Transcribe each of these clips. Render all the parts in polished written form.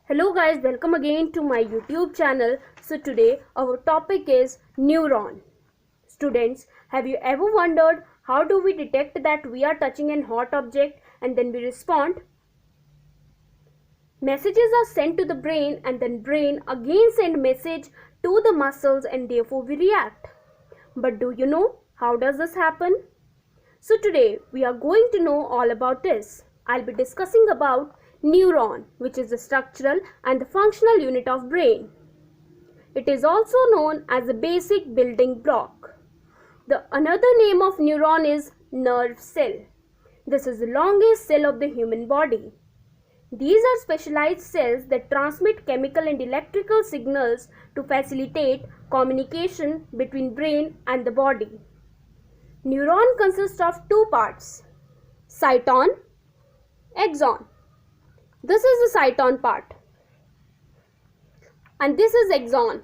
Hello guys, welcome again to my YouTube channel. So today our topic is neuron. Students, have you ever wondered how do we detect that we are touching an hot object and then we respond? Messages are sent to the brain and then brain again send message to the muscles and therefore we react. But do you know how does this happen? So today we are going to know all about this. I'll be discussing about neuron, which is the structural and the functional unit of brain. It is also known as a basic building block. The another name of neuron is nerve cell. This is the longest cell of the human body. These are specialized cells that transmit chemical and electrical signals to facilitate communication between brain and the body. Neuron consists of two parts, cyton, axon. This is the cyton part and this is axon.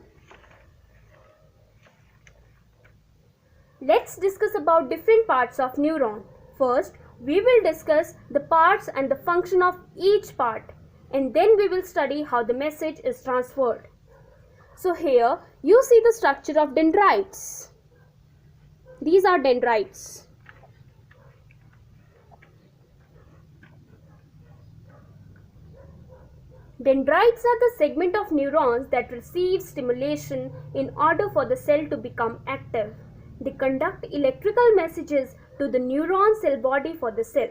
Let's discuss about different parts of neuron. First, we will discuss the parts and the function of each part, and then we will study how the message is transferred. So here you see the structure of dendrites. These are dendrites. Dendrites are the segment of neurons that receive stimulation in order for the cell to become active. They conduct electrical messages to the neuron cell body for the cell.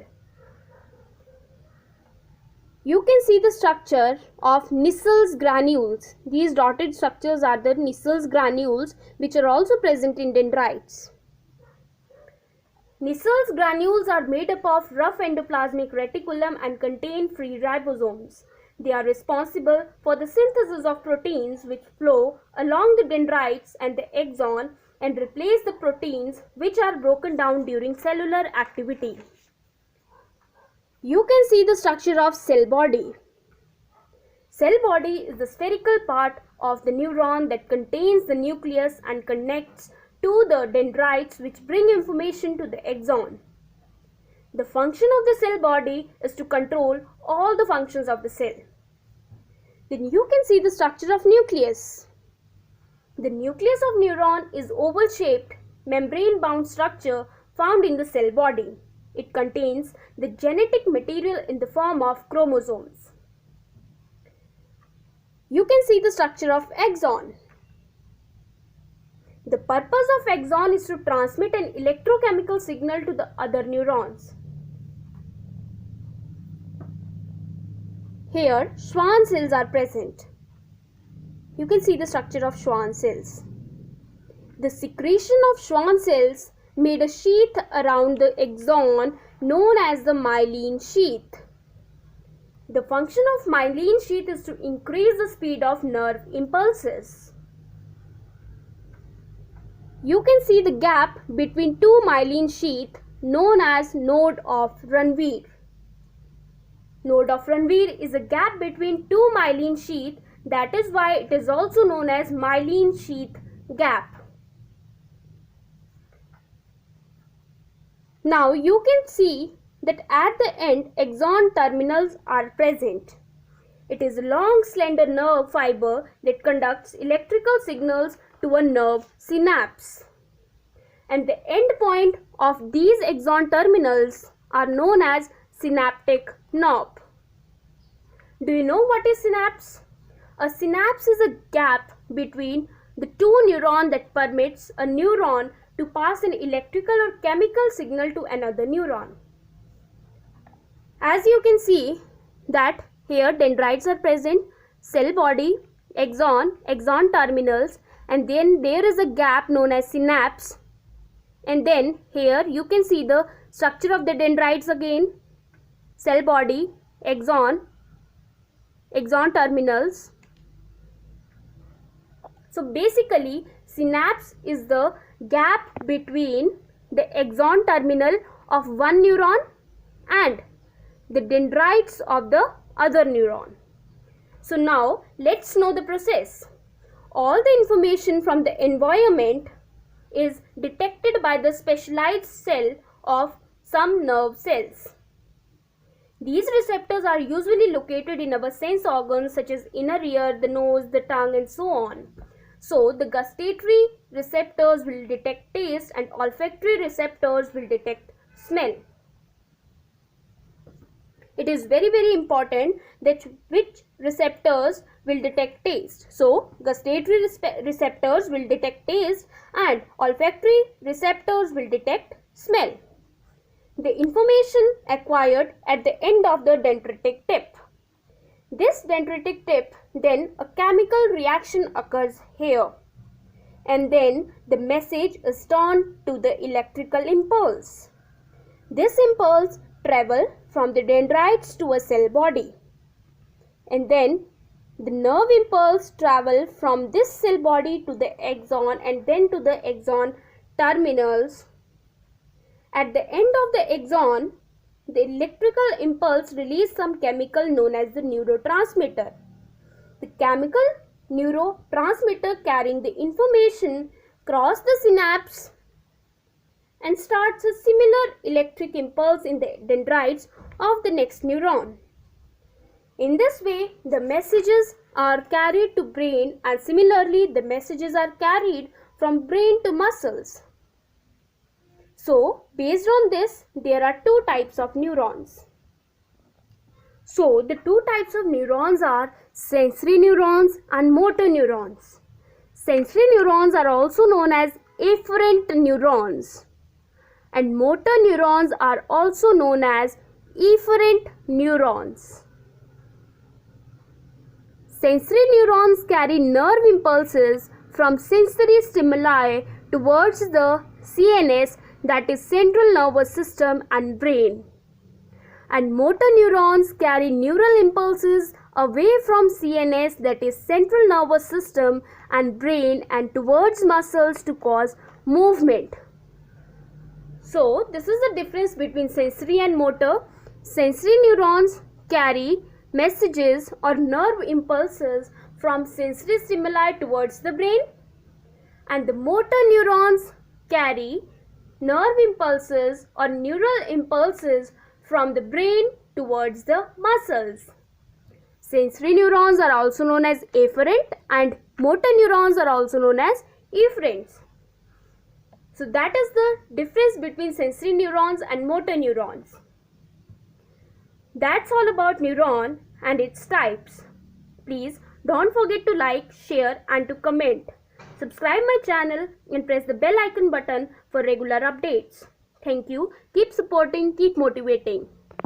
You can see the structure of Nisser's granules. These dotted structures are the Nisser's granules, which are also present in dendrites. Nisser's granules are made up of rough endoplasmic reticulum and contain free ribosomes. They are responsible for the synthesis of proteins which flow along the dendrites and the axon and replace the proteins which are broken down during cellular activity. You can see the structure of cell body. Cell body is the spherical part of the neuron that contains the nucleus and connects to the dendrites which bring information to the axon. The function of the cell body is to control all the functions of the cell. Then you can see the structure of nucleus. The nucleus of neuron is oval-shaped, membrane-bound structure found in the cell body. It contains the genetic material in the form of chromosomes. You can see the structure of axon. The purpose of axon is to transmit an electrochemical signal to the other neurons. Here, Schwann cells are present. You can see the structure of Schwann cells. The secretion of Schwann cells made a sheath around the axon known as the myelin sheath. The function of myelin sheath is to increase the speed of nerve impulses. You can see the gap between two myelin sheath known as node of Ranvier. Node of Ranvier is a gap between two myelin sheath, that is why it is also known as myelin sheath gap. Now you can see that at the end axon terminals are present. It is a long slender nerve fiber that conducts electrical signals to a nerve synapse. And the end point of these axon terminals are known as synaptic knob. Do you know what is synapse? A synapse is a gap between the two neurons that permits a neuron to pass an electrical or chemical signal to another neuron. As you can see that here dendrites are present, cell body, axon terminals, and then there is a gap known as synapse. And then here you can see the structure of the dendrites again, cell body, axon terminals. So basically synapse is the gap between the axon terminal of one neuron and the dendrites of the other neuron. So now let's know the process. All the information from the environment is detected by the specialized cell of some nerve cells. These receptors are usually located in our sense organs such as inner ear, the nose, the tongue, and so on. So, the gustatory receptors will detect taste and olfactory receptors will detect smell. It is very important that which receptors will detect taste. So, gustatory receptors will detect taste and olfactory receptors will detect smell. The information acquired at the end of the dendritic tip. This dendritic tip, then a chemical reaction occurs here, and then the message is turned to the electrical impulse. This impulse travels from the dendrites to a cell body, and then the nerve impulse travels from this cell body to the axon and then to the axon terminals. At the end of the axon, the electrical impulse releases some chemical known as the neurotransmitter. The chemical neurotransmitter carrying the information crosses the synapse and starts a similar electric impulse in the dendrites of the next neuron. In this way, the messages are carried to brain, and similarly the messages are carried from brain to muscles. So, based on this, there are two types of neurons. So, the two types of neurons are sensory neurons and motor neurons. Sensory neurons are also known as afferent neurons, and motor neurons are also known as efferent neurons. Sensory neurons carry nerve impulses from sensory stimuli towards the CNS, that is central nervous system, and brain. And motor neurons carry neural impulses away from CNS, that is central nervous system, and brain, and towards muscles to cause movement. So, this is the difference between sensory and motor. Sensory neurons carry messages or nerve impulses from sensory stimuli towards the brain, and the motor neurons carry nerve impulses or neural impulses from the brain towards the muscles. Sensory neurons are also known as afferent and motor neurons are also known as efferents. So that is the difference between sensory neurons and motor neurons. That's all about neuron and its types. Please don't forget to like, share and to comment. Subscribe my channel and press the bell icon button for regular updates. Thank you. Keep supporting, keep motivating.